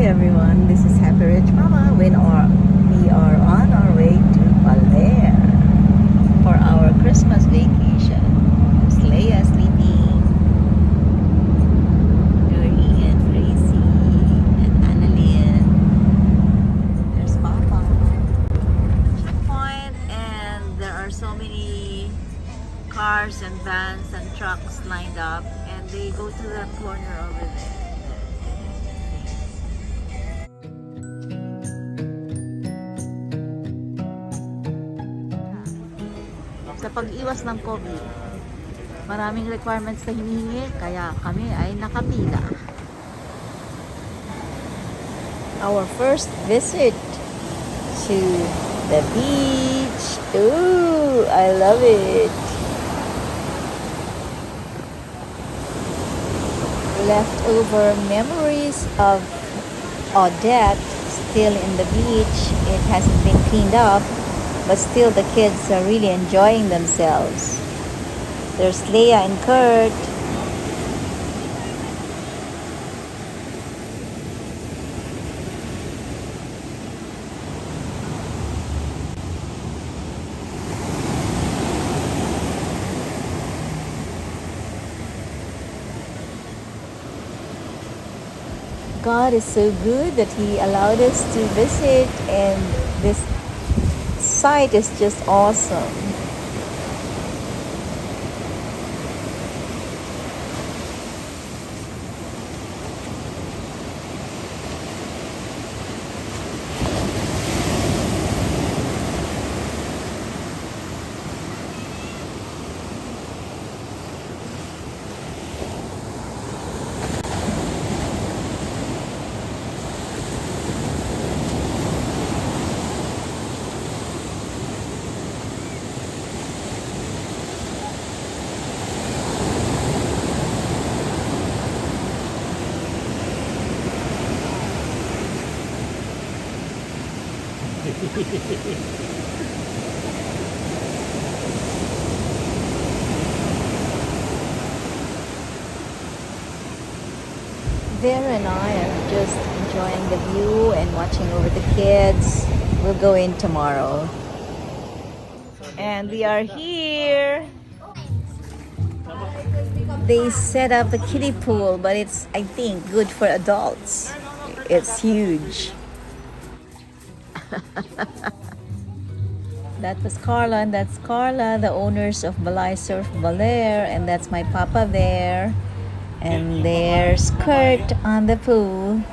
everyone, this is Happy Rich Mama we are on our way to Baler for our Christmas vacation. There's Leia sleeping, Dirty and Tracy and Annalyn. There's Papa. Checkpoint, and there are so many cars and vans and trucks lined up, and they go to that corner over there. Sa pag-iwas ng COVID, maraming requirements na hinihingi, kaya kami ay nakapila. Our first visit to the beach. Ooh, I love it. Leftover memories of Odette still in the beach. It hasn't been cleaned up, but still the kids are really enjoying themselves. There's Leia and Kert. God is so good that He allowed us to visit, and this site is just awesome. Vera and I are just enjoying the view and watching over the kids. We'll go in tomorrow. And we are here. They set up a kiddie pool, but it's, I think, good for adults. It's huge. That was Carlo and that's Carla, the owners of Surf Baler, and that's my papa there. And there's Kert on the pool.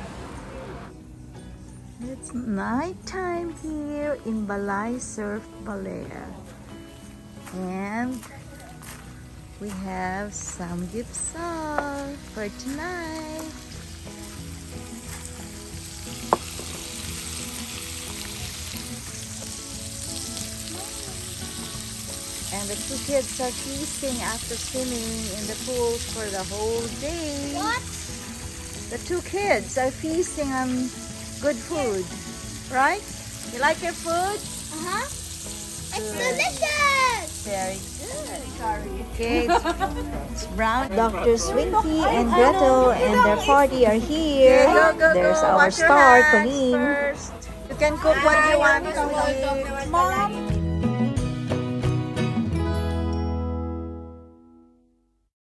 It's nighttime here in Surf Baler. And we have samgyeupsal for tonight. And the two kids are feasting after swimming in the pool for the whole day. What? The two kids are feasting on good food, right? You like your food? Uh-huh. It's Good. delicious! Very good. Sorry. Okay, it's brown. Dr. Swinky and Gretel and their party are here. There's our Wash your star, hands Colleen. first. You can cook what you want, Colleen. Mom,